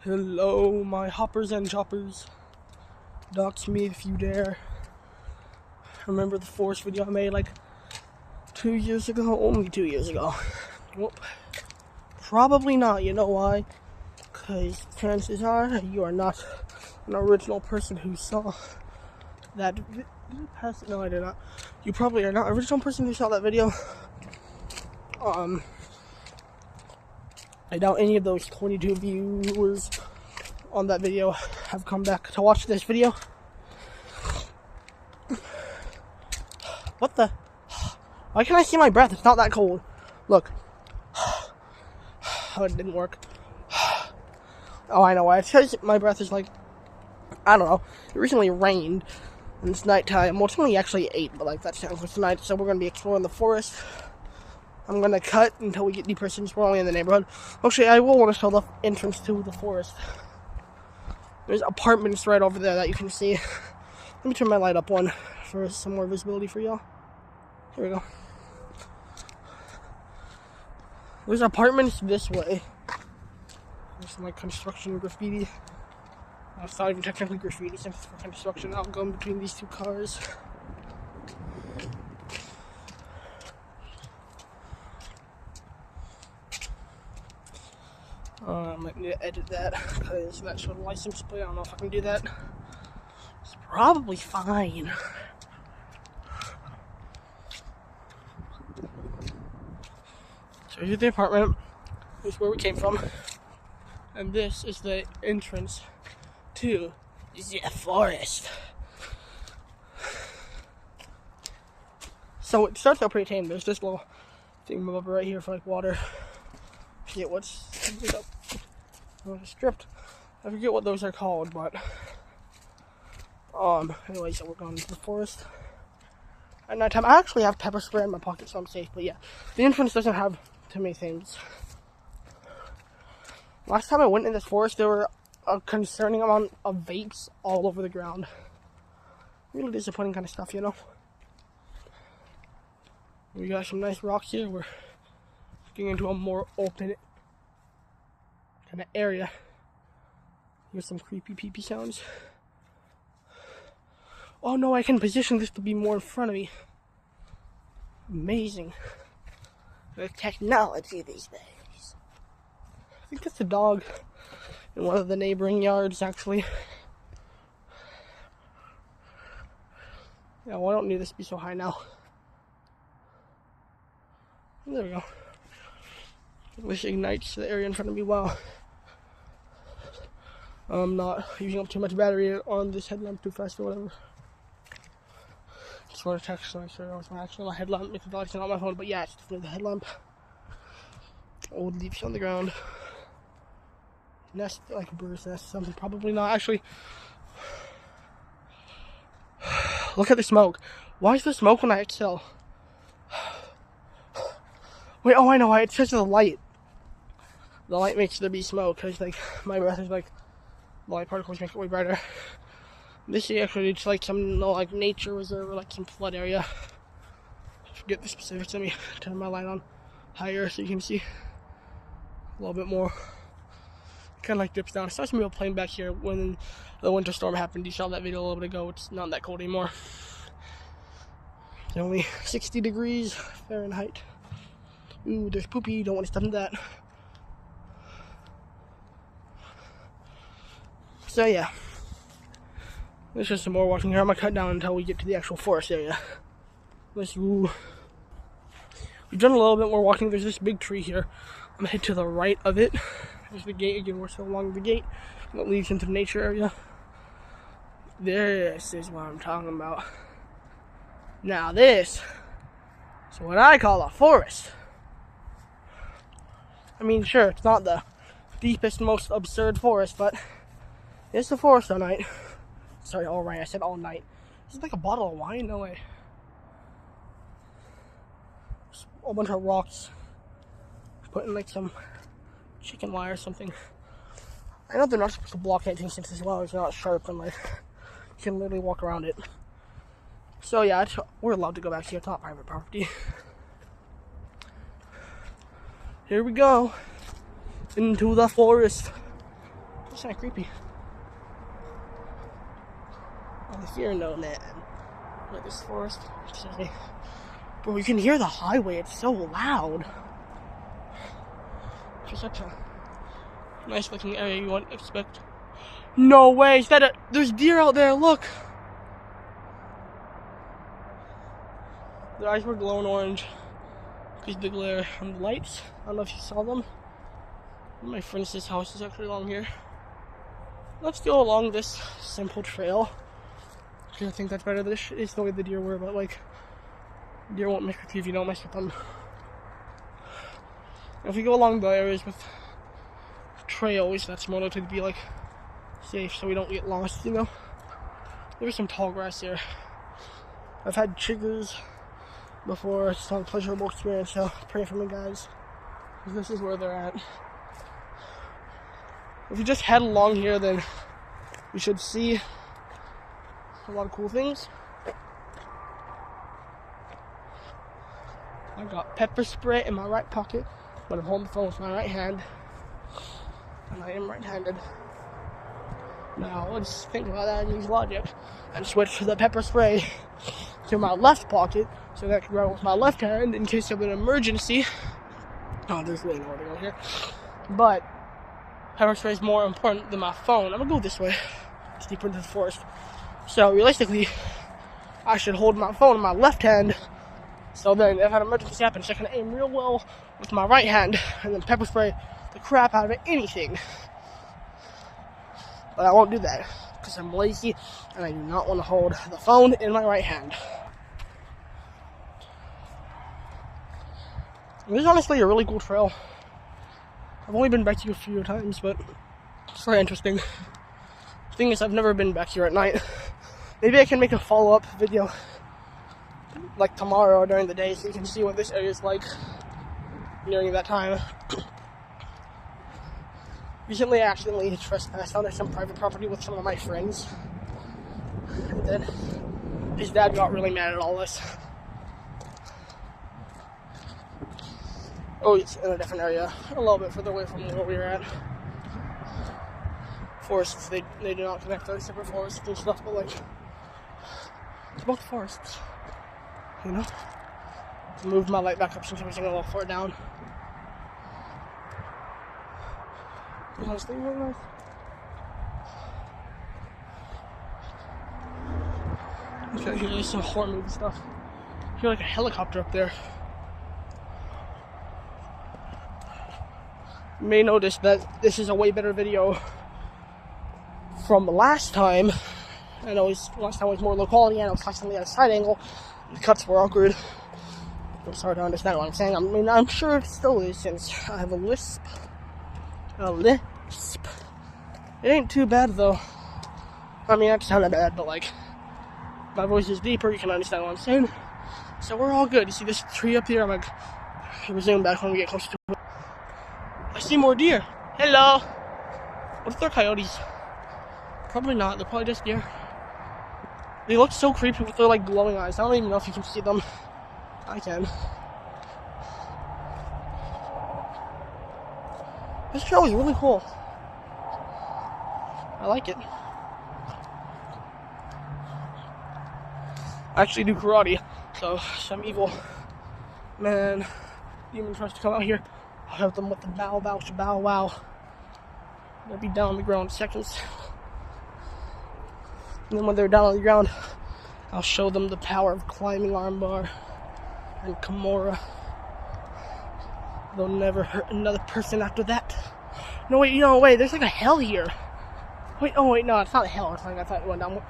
Hello, my hoppers and choppers. Dox me if you dare. Remember the forest video I made like 2 years ago? Only 2 years ago. Well, probably not. You know why? Because chances are you are not an original person who saw that. No, I did not. You probably are not an original person who saw that video. I doubt any of those 22 viewers on that video have come back to watch this video. What the? Why can't I see my breath? It's not that cold. Look. Oh, it didn't work. Oh, I know why. It's because my breath is like, I don't know. It recently rained, and it's nighttime. Well, it's only actually 8, but like that's tonight. So we're gonna be exploring the forest. I'm gonna cut until we get deeper since we're only in the neighborhood. Actually, I will want to show the entrance to the forest. There's apartments right over there that you can see. Let me turn my light up one for some more visibility for y'all. Here we go. There's apartments this way. There's some like construction graffiti. It's not even technically graffiti since it's for construction. I'll go in between these two cars. I might need to edit that because that showed a license plate. I don't know if I can do that. It's probably fine. So here's the apartment. Here's where we came from. And this is the entrance to the forest. So it starts out pretty tame. There's this little thing over right here for like water. I forget what's stripped. I forget what those are called, but anyway, so we're going into the forest at nighttime. I actually have pepper spray in my pocket, so I'm safe. But yeah, the entrance doesn't have too many things. Last time I went in this forest, there were a concerning amount of vapes all over the ground. Really disappointing kind of stuff, you know. We got some nice rocks here. We're getting into a more open kind of area. Here's some creepy peepee sounds. Oh no, I can position this to be more in front of me. Amazing. The technology these days. I think that's a dog in one of the neighboring yards, actually. Yeah, why don't need this to be so high now? There we go. This ignites the area in front of me. Wow. I'm not using up too much battery on this headlamp too fast or whatever. Just want to check so I'm sure it was my headlamp. It's not on my phone, but yeah, it's definitely the headlamp. Old leaves on the ground. Nest, like a bird's nest, something. Probably not. Actually, look at the smoke. Why is there smoke when I exhale? Wait, oh, I know why. It's because of the light. The light makes there be smoke, because, like, my breath is, like, the light particles make it way brighter. This is actually just, like, some, like, nature reserve or, like, some flood area. Forget the specifics. Let me turn my light on higher so you can see a little bit more. Kind of, like, dips down. It's nice to be playing back here when the winter storm happened. You saw that video a little bit ago. It's not that cold anymore. It's only 60 degrees Fahrenheit. Ooh, there's poopy. Don't want to step in that. So yeah, there's just some more walking here. I'm gonna cut down until we get to the actual forest area. Let's go. We've done a little bit more walking. There's this big tree here. I'm gonna head to the right of it. There's the gate again. We're still along the gate that leads into the nature area. This is what I'm talking about. Now this is what I call a forest. I mean, sure, it's not the deepest, most absurd forest, but it's the forest all night. Sorry, all right, I said all night. This is like a bottle of wine? No way. Just a whole bunch of rocks. Put in like some chicken wire or something. I know they're not supposed to block anything since as well as not sharp and like you can literally walk around it. So yeah, we're allowed to go back here. It's not private property. Here we go into the forest. It's kind of creepy. I hear no man. Look at this forest. Bro, you can hear the highway. It's so loud. It's such a nice looking area you wouldn't expect. No way! Is that there's deer out there, look! Their eyes were glowing orange because the glare from the lights. I don't know if you saw them. My friend's house is actually along here. Let's go along this simple trail. Because I think that's better. This is the way the deer were, but like, deer won't mess with you if you don't mess with them. If we go along the areas with trails, that's more likely to be like safe, so we don't get lost, you know. There's some tall grass here. I've had chiggers before. It's not a pleasurable experience, so pray for me, guys, because this is where they're at. If you just head along here, then you should see a lot of cool things. I got pepper spray in my right pocket, but I'm holding the phone with my right hand, and I am right-handed. Now let's think about that and use logic, and switch the pepper spray to my left pocket, so that I can grab it with my left hand in case of an emergency. Oh, there's really nowhere to go here, but pepper spray is more important than my phone. I'm gonna go this way. It's deeper into the forest. So realistically, I should hold my phone in my left hand. So then if an emergency happens, I can aim real well with my right hand and then pepper spray the crap out of anything. But I won't do that because I'm lazy and I do not want to hold the phone in my right hand. This is honestly a really cool trail. I've only been back here a few times, but it's very interesting. The thing is, I've never been back here at night. Maybe I can make a follow-up video like tomorrow or during the day so you can see what this area is like during that time. Recently I accidentally trespassed on some private property with some of my friends. And then his dad got really mad at all this. Oh, it's in a different area, a little bit further away from where we were at. Forests, they do not connect. They're separate forests and stuff, but like, it's both forests, you know? Move my light back up since I was going a little far down. Honestly, really nice. Okay, here's some horror movie stuff. I feel like a helicopter up there. You may notice that this is a way better video from last time. I know last time was more low quality and I was constantly at a side angle. The cuts were awkward. It's hard to understand what I'm saying. I mean, I'm sure it still is since I have a lisp. It ain't too bad though. I mean, that sounded bad, but like, my voice is deeper, you can understand what I'm saying. So we're all good. You see this tree up here? I'm like, we'll zoom back when we get closer to it. I see more deer. Hello. What if they're coyotes? Probably not. They're probably just deer. They look so creepy with their like glowing eyes. I don't even know if you can see them. I can. This trail is really cool. I like it. I actually do karate, so some evil man demon tries to come out here. I'll help them with the bow, bow, bow, wow. They'll be down on the ground in seconds. And then when they're down on the ground, I'll show them the power of climbing armbar and Kimura. They'll never hurt another person after that. No, wait, wait, there's like a hell here. Wait, oh wait, no, it's not a hell. It's like I thought it went down.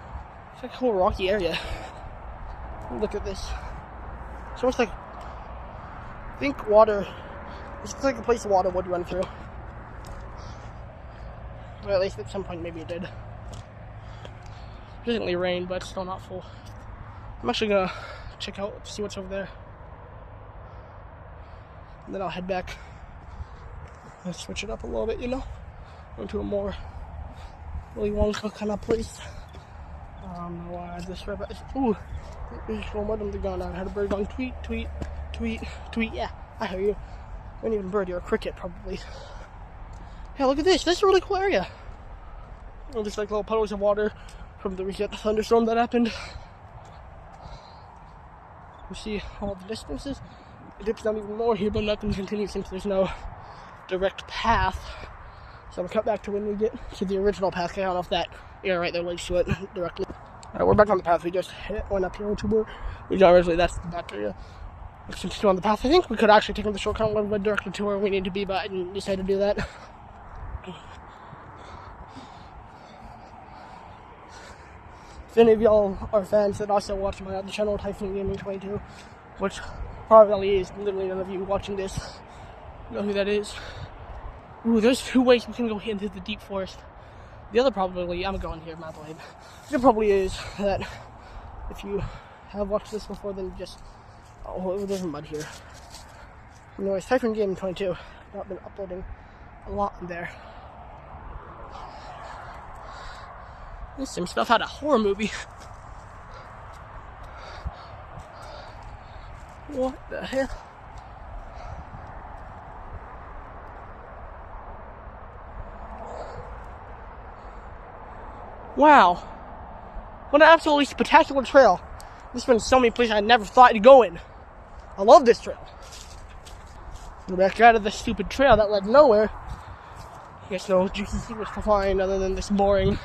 It's like a cool rocky area. Look at this. It's almost like, think water. It's like a place water would run through. Or at least at some point maybe it did. It doesn't really rain, but it's still not full. I'm actually gonna check out, see what's over there. And then I'll head back. Let's switch it up a little bit, you know? Go to a more Willy Wonka kind of place. I don't know why I just read about this. Ooh, there's so much on the ground. I had a bird going tweet, tweet, tweet, tweet. Yeah, I hear you. You ain't even a bird, you're a cricket, probably. Hey, look at this. This is a really cool area. Or just like little puddles of water from the recent thunderstorm that happened. You see all the distances. It dips down even more here, but nothing continues since there's no direct path. So I'm gonna cut back to when we get to the original path. I don't know if that area right there leads to it directly. Alright, we're back on the path. We just went up here to where we got originally. That's the back area. Let's continue on the path. I think we could actually take the shortcut and go directly to where we need to be, but I didn't decide to do that. If any of y'all are fans that also watch my other channel, TYPHOONVLOGS22, which probably is literally none of you watching this know who that is. Ooh, there's 2 ways we can go into the deep forest. The other probably, I'm going here, my blade. The other probably is that if you have watched this before, then just, oh, there's mud here. Anyways, TYPHOONVLOGS22, I've been uploading a lot in there. This some stuff out of a horror movie. What the hell? Wow. What an absolutely spectacular trail. There's been so many places I never thought to go in. I love this trail. We're back out of this stupid trail that led nowhere. I guess no juicy secrets to find other than this boring,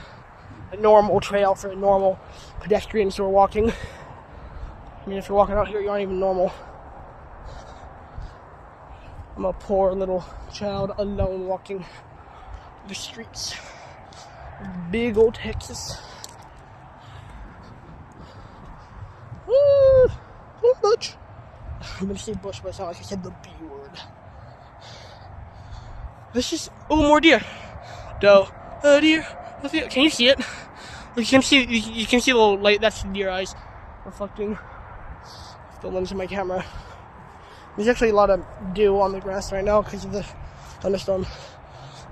normal trail for normal pedestrians who are walking. I mean, if you're walking out here, you aren't even normal. I'm a poor little child alone walking the streets of big old Texas. Bush. I'm gonna say bush, but it's not like I said the B word. This is, oh, more deer. Doe, deer. Can you see it? You can see the little light. That's the deer eyes reflecting the lens of my camera. There's actually a lot of dew on the grass right now because of the thunderstorm.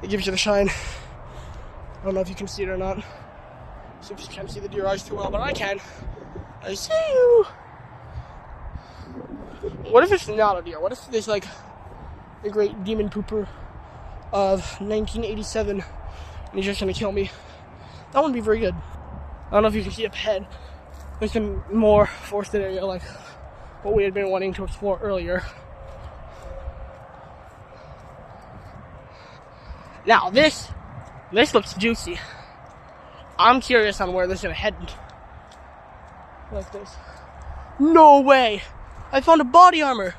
It gives you the shine. I don't know if you can see it or not. So you can't see the deer eyes too well, but I can. I see you. What if it's not a deer? What if there's like a great demon pooper of 1987 and he's just gonna kill me? That wouldn't be very good. I don't know if you can see up ahead. There's some more forested area like what we had been wanting to explore earlier. Now this looks juicy. I'm curious on where this is gonna head. Like this. No way! I found a body armor.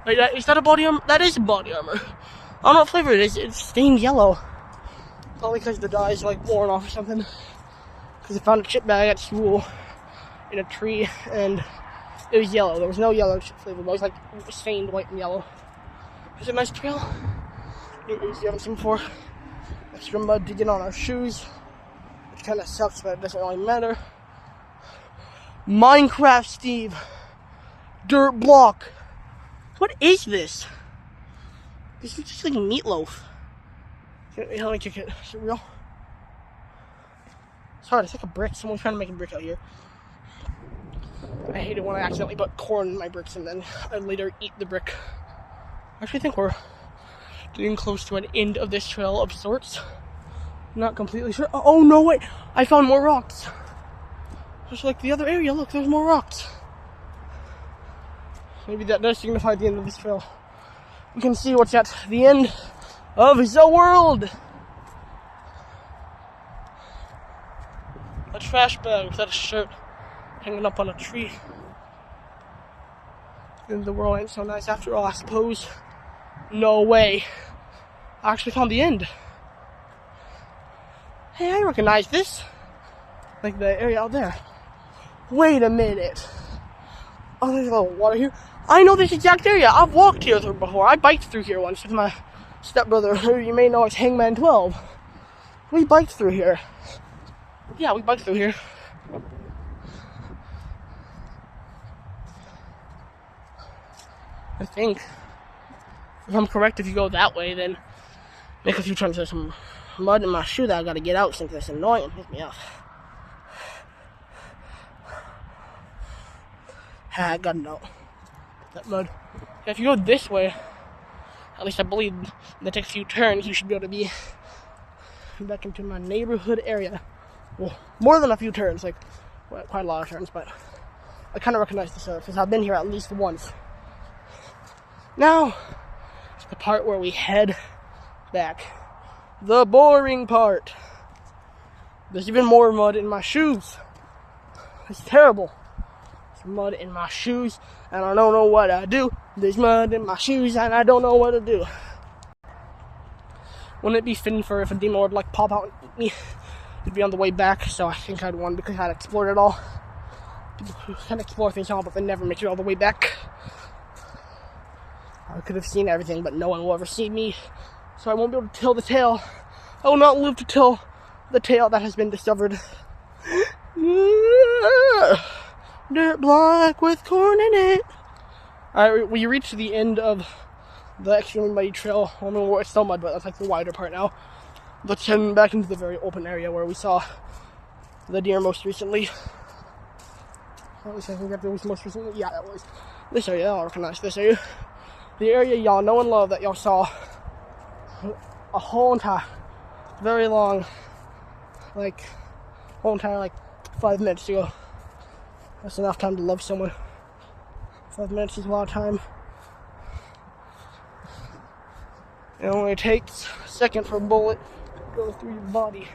Wait, is that a body armor? That is a body armor. I don't know what flavor it is. It's stained yellow. Probably because the dye is like worn off or something. Because I found a chip bag at school in a tree and it was yellow. There was no yellow chip flavor, but it was like stained white and yellow. It's a nice trail. You haven't seen before. Extra mud to get on our shoes, which kind of sucks, but it doesn't really matter. Minecraft Steve. Dirt block. What is this? This looks just like meatloaf. How do I kick it? Is it real? It's hard. It's like a brick. Someone's trying to make a brick out here. I hate it when I accidentally put corn in my bricks and then I later eat the brick. I actually think we're getting close to an end of this trail of sorts. Not completely sure. Oh, no, wait. I found more rocks. Just like the other area. Look, there's more rocks. Maybe that does signify the end of this trail. You can see what's at the end of the world. A trash bag without a shirt hanging up on a tree. And the world ain't so nice after all, I suppose. No way. I actually found the end. Hey, I recognize this. Like the area out there. Wait a minute. Oh, there's a little water here. I know this exact area. I've walked here before. I biked through here once with my stepbrother, who you may know as Hangman 12. We biked through here. Yeah, we biked through here. I think. If I'm correct, if you go that way, then make a few times there's some mud in my shoe that I gotta get out since it's annoying. Hit me off. I gotta know. That mud. If you go this way, at least I believe that takes a few turns, you should be able to be back into my neighborhood area. Well, more than a few turns, like quite a lot of turns, but I kind of recognize the surface. I've been here at least once. Now, it's the part where we head back. The boring part. There's even more mud in my shoes. It's terrible. There's mud in my shoes, and I don't know what I do. There's mud in my shoes, and I don't know what to do. Wouldn't it be fitting for if a demon would like pop out and eat me? It'd be on the way back, so I think I'd won because I'd explored it all. People who can explore things all, but they never make it all the way back. I could have seen everything, but no one will ever see me, so I won't be able to tell the tale. I will not live to tell the tale that has been discovered. Dirt block with corn in it. Alright, we reached the end of the extremely muddy trail. I don't know where it's still mud, but that's like the wider part now. Let's head back into the very open area where we saw the deer most recently. Or at least I think that was most recently. Yeah, that was this area. I'll recognize this area. The area y'all know and love that y'all saw a whole entire, very long, like, whole entire, like, 5 minutes ago. That's enough time to love someone. 5 minutes is a lot of time. It only takes a second for a bullet to go through your body.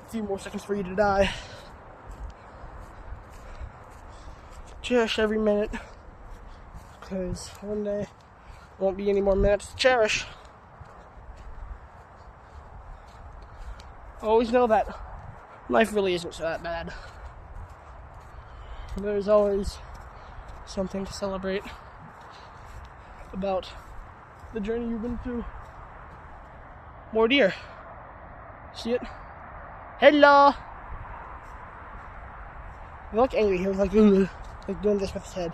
A few more seconds for you to die. Cherish every minute, because one day won't be any more minutes to cherish. Always know that life really isn't so that bad. There's always something to celebrate about the journey you've been through. More deer. See it? Hello! He looked angry. He was like, ugh, like doing this with his head.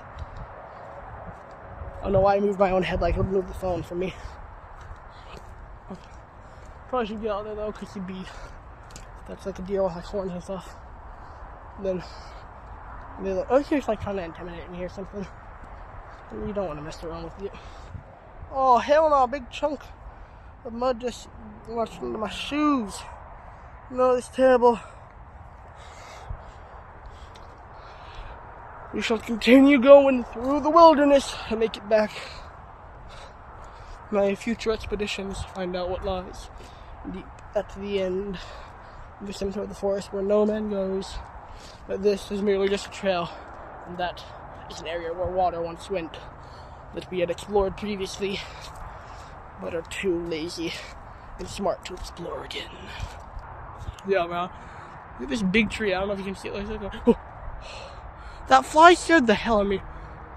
I don't know why I moved my own head like it would move the phone for me. Probably should get out there though, because he'd be, that's like a deer with like horns and stuff. Then they're like, oh, he's like trying to intimidate me or something. And you don't want to mess around with it. Oh, hell no, a big chunk of mud just washed into my shoes. No, it's terrible. We shall continue going through the wilderness and make it back. My future expeditions find out what lies deep at the end of the center of the forest where no man goes. But this is merely just a trail, and that is an area where water once went that we had explored previously, but are too lazy and smart to explore again. Yeah, man. Look at this big tree. I don't know if you can see it. Oh. That fly scared the hell out of me.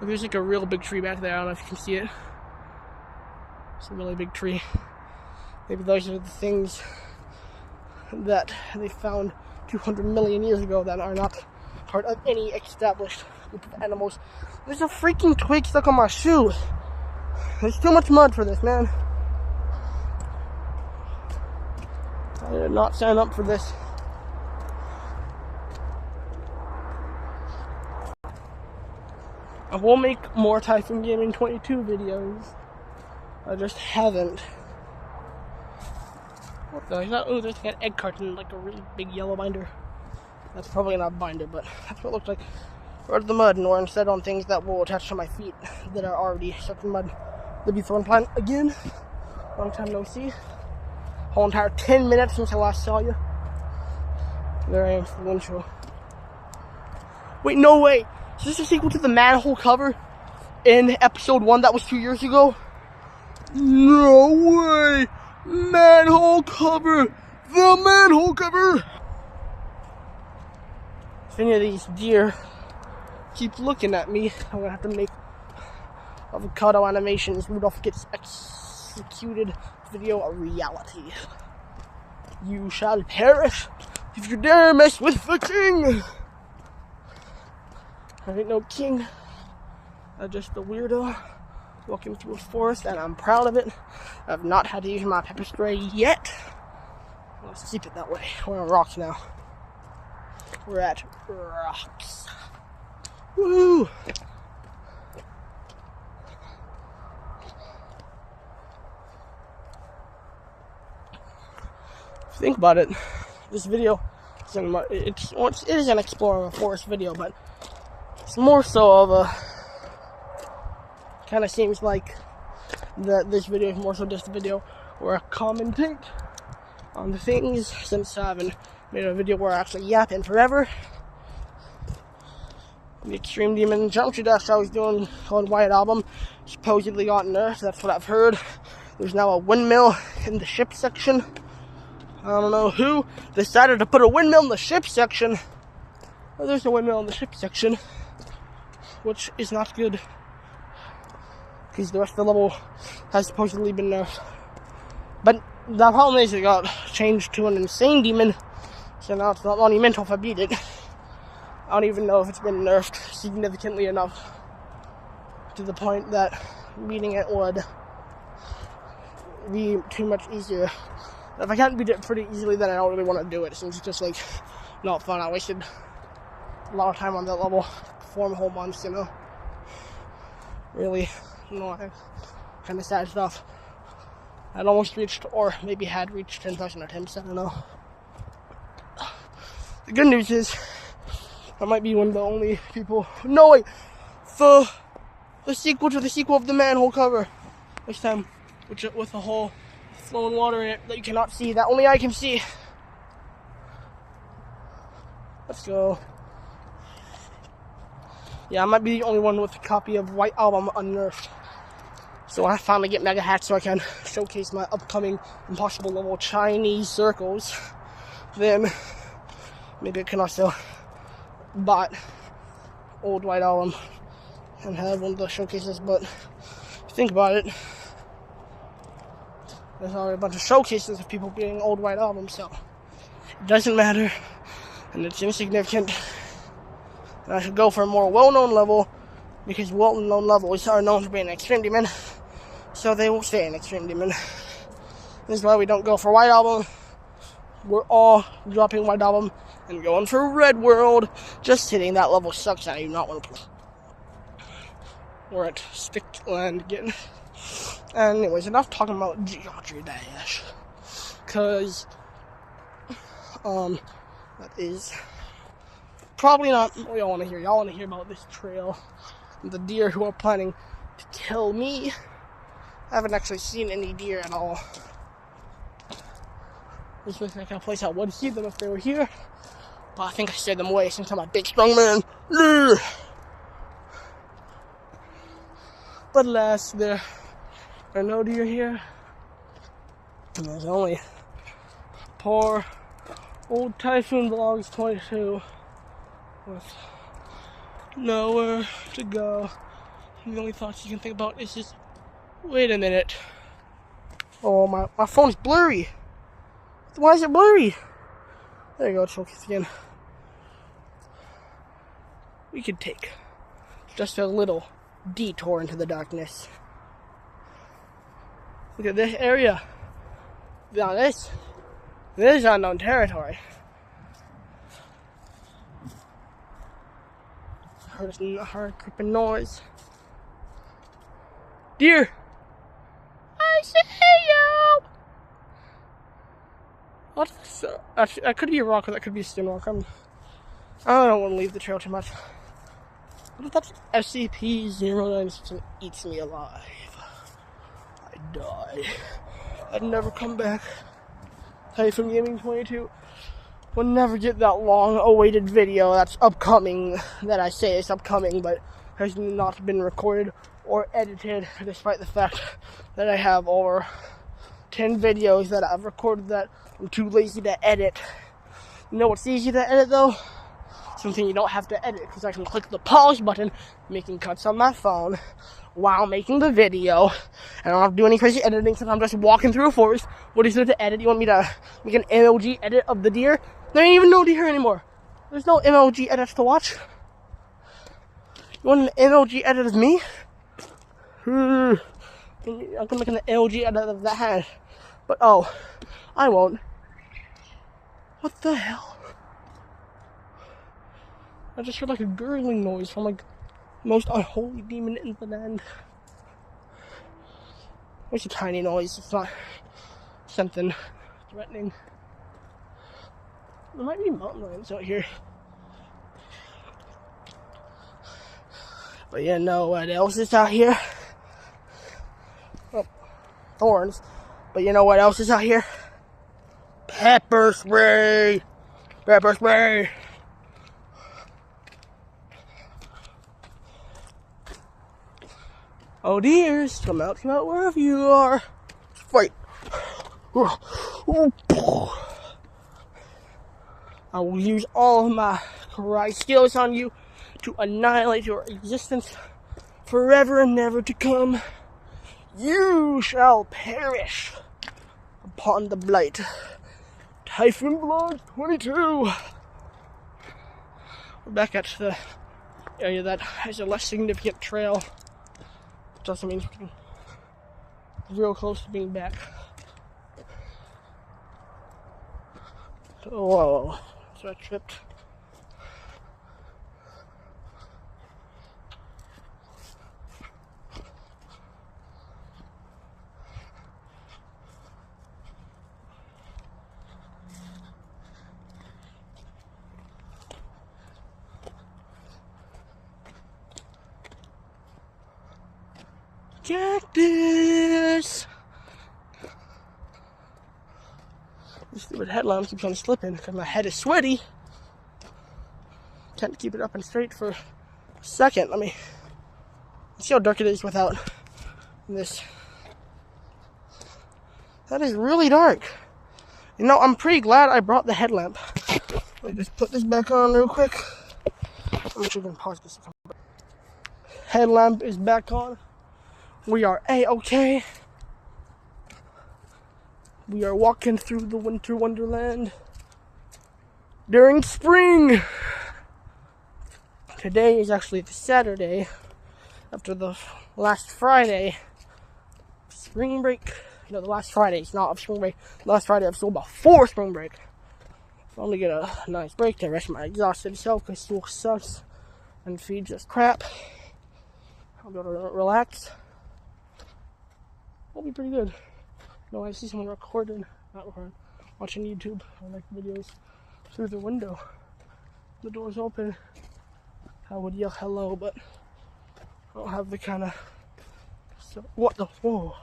There's like a real big tree back there. I don't know if you can see it. It's a really big tree. Maybe those are the things that they found 200 million years ago that are not part of any established group of animals. There's a freaking twig stuck on my shoe. There's too much mud for this, man. I did not sign up for this. I will make more Typhoon Gaming 22 videos. I just haven't. What the? Oh, there's like an egg carton, like a really big yellow binder. That's probably not a binder, but that's what it looks like. Or the mud, or instead on things that will attach to my feet that are already stuck in mud. The Bethorn plant again. Long time no see. Whole entire 10 minutes since I last saw you. There I am for the intro. Wait, no way! Is this a sequel to the manhole cover in episode 1 that was 2 years ago? No way! Manhole cover! The manhole cover! If any of these deer keep looking at me, I'm gonna have to make avocado animations. Rudolph gets executed video a reality. You shall perish if you dare mess with the king! I ain't no king. I'm just a weirdo walking through a forest, and I'm proud of it. I've not had to use my pepper spray yet. Let's keep it that way. We're on rocks now. We're at rocks. Woo! think about it, this video it is an exploring a forest video, but it's more so of a, kind of seems like that this video is more so just a video where I commentate on the things, since I haven't made a video where I actually yap in forever. The Extreme Demon Geometry Dash I was doing on White Album supposedly got nerfed, that's what I've heard. There's now a windmill in the ship section. I don't know who decided to put a windmill in the ship section. Well, there's no windmill in the ship section, which is not good, because the rest of the level has supposedly been nerfed. But the problem is it got changed to an insane demon, so now it's not monumental if I beat it. I don't even know if it's been nerfed significantly enough to the point that beating it would be too much easier. If I can't beat it pretty easily, then I don't really want to do it, since it's just like not fun. I wasted a lot of time on that level, 4 whole months, you know. Really, kind of sad stuff. I'd almost reached, or maybe had reached 10,000 attempts, I don't know. The good news is, I might be one of the only people. No, wait! The sequel to the sequel of the manhole cover. This time, with a whole flowing water in it that you cannot see, that only I can see. Let's go. Yeah, I might be the only one with a copy of White Album unnerfed. So when I finally get Mega Hats so I can showcase my upcoming impossible level Chinese circles, then maybe I can also buy old White Album and have one of the showcases. But think about it, there's already a bunch of showcases of people getting old White Album, so it doesn't matter, and it's insignificant. And I should go for a more well-known level, because well-known levels are known for being an Extreme Demon, so they will stay an Extreme Demon. This is why we don't go for White Album. We're all dropping White Album and going for Red World. Just kidding, that level sucks, and I do not want to play. We're at Stick Land again. Anyways, enough talking about Geometry Dash, because that is probably not what y'all want to hear. Y'all want to hear about this trail and the deer who are planning to kill me. I haven't actually seen any deer at all. This looks like a place I would see them if they were here, but I think I scared them away since I'm a big strong man. But alas, there are no deer here, and there's only poor old TYPHOONVLOGS22 with nowhere to go. And the only thoughts you can think about is just, wait a minute. Oh, my phone's blurry. Why is it blurry? There you go, showcase again. We could take just a little detour into the darkness. Look at this area. Now this is unknown territory. I heard a creeping noise. Deer! I see you! What? Actually, that could be a rock, or that could be a stone rock. I don't want to leave the trail too much. What if that's SCP-096 eats me alive? I die. I'd never come back. Typhoon Gaming 22 will never get that long-awaited video that's upcoming, that I say is upcoming, but has not been recorded or edited, despite the fact that I have over 10 videos that I've recorded that I'm too lazy to edit. You know what's easy to edit, though? Something you don't have to edit, because I can click the pause button, making cuts on my phone while making the video, and I don't have to do any crazy editing since I'm just walking through a forest. What is there to edit? You want me to make an MLG edit of the deer? There ain't even no deer anymore. There's no MLG edits to watch. You want an MLG edit of me? I'm gonna make an MLG edit of that, but oh, I won't. What the hell? I just heard like a gurgling noise from like the most unholy demon in the land. It's a tiny noise, it's not something threatening. There might be mountain lions out here. But you know what else is out here? Oh, thorns. But you know what else is out here? Pepper spray! Pepper spray! Oh dears, come out wherever you are. Fight! I will use all of my karate skills on you to annihilate your existence forever and never to come. You shall perish upon the blight. TYPHOONVLOGS22. We're back at the area that has a less significant trail, which also means we're real close to being back. Whoa, so I tripped. Cactus! This stupid headlamp keeps on slipping because my head is sweaty. Can't keep it up and straight for a second. Let me see how dark it is without this. That is really dark. You know, I'm pretty glad I brought the headlamp. Let me just put this back on real quick. I'm sure we can pause this. Headlamp is back on. We are A-okay. We are walking through the winter wonderland during spring. Today is actually the Saturday after the last Friday spring break. No, the last Friday is not of spring break. Last Friday of school before spring break. I'm gonna get a nice break to rest my exhausted self because school sucks and feeds us crap. I'll be able to relax. It'll be pretty good. No, I see someone watching YouTube or like videos through the window. The door's open. I would yell hello, but I don't have the kind of. So, what the? Whoa!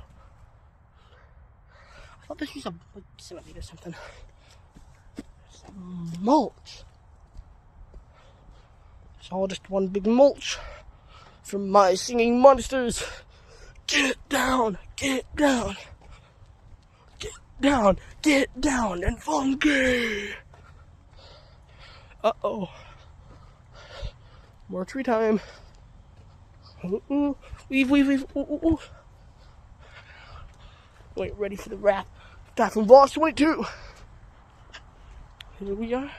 I thought this was a centimeter or something. Some mulch. It's all just one big mulch from my singing monsters. Get down, get down, get down, get down and funky. Uh-oh. More tree time. Ooh, weave. Ooh. Wait, ready for the wrap. TYPHOONVLOGS22. Here we are.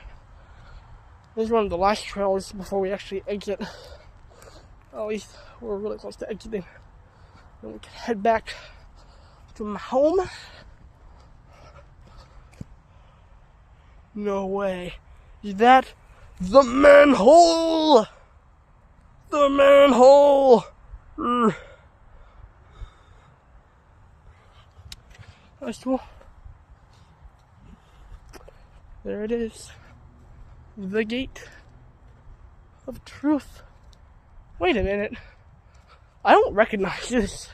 This is one of the last trails before we actually exit. At least we're really close to exiting. Then we can head back to my home. No way. Is that the manhole? The manhole! That's cool. There it is. The gate of truth. Wait a minute. I don't recognize this.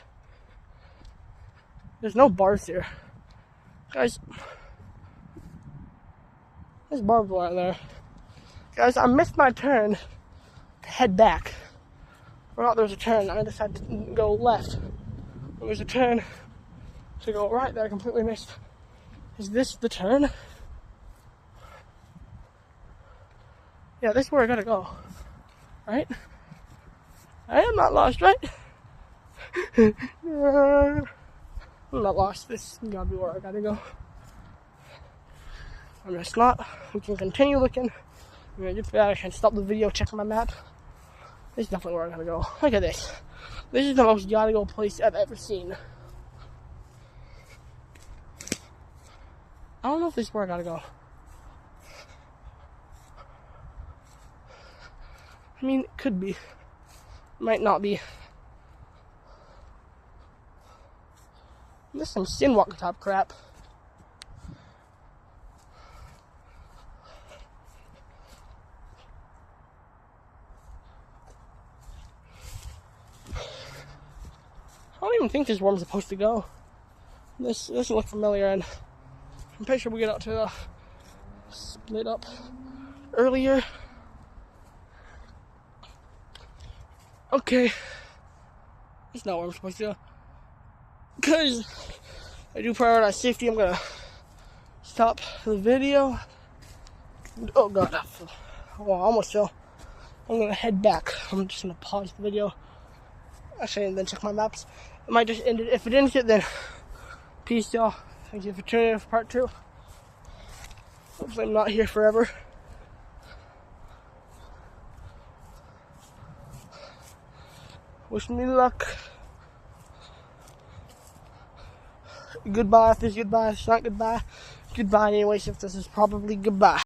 There's no bars here. Guys, there's barbed wire there. Guys, I missed my turn to head back. Or not, there's a turn. I decided to go left. There's a turn to go right that I completely missed. Is this the turn? Yeah, this is where I gotta go. Right? I am not lost, right? I'm not lost. This gotta be where I gotta go. I'm just not. We can continue looking. I'm gonna get back and stop the video, check my map. This is definitely where I gotta go. Look at this. This is the most gotta go place I've ever seen. I don't know if this is where I gotta go. I mean, it could be. Might not be. There's some Skinwalker top crap. even think this is where I'm supposed to go. This doesn't look familiar, and I'm pretty sure we get out to the split up earlier. Okay. That's not where I'm supposed to go. Because I do prioritize safety, I'm gonna stop the video. Oh god. Oh, I almost fell. I'm gonna head back. I'm just gonna pause the video. Actually, and then check my maps. It might just end it. If it ends it, then peace, y'all. Thank you for tuning in for part 2. Hopefully I'm not here forever. Wish me luck. Goodbye if there's goodbye. If it's not goodbye, goodbye anyways, if this is probably goodbye.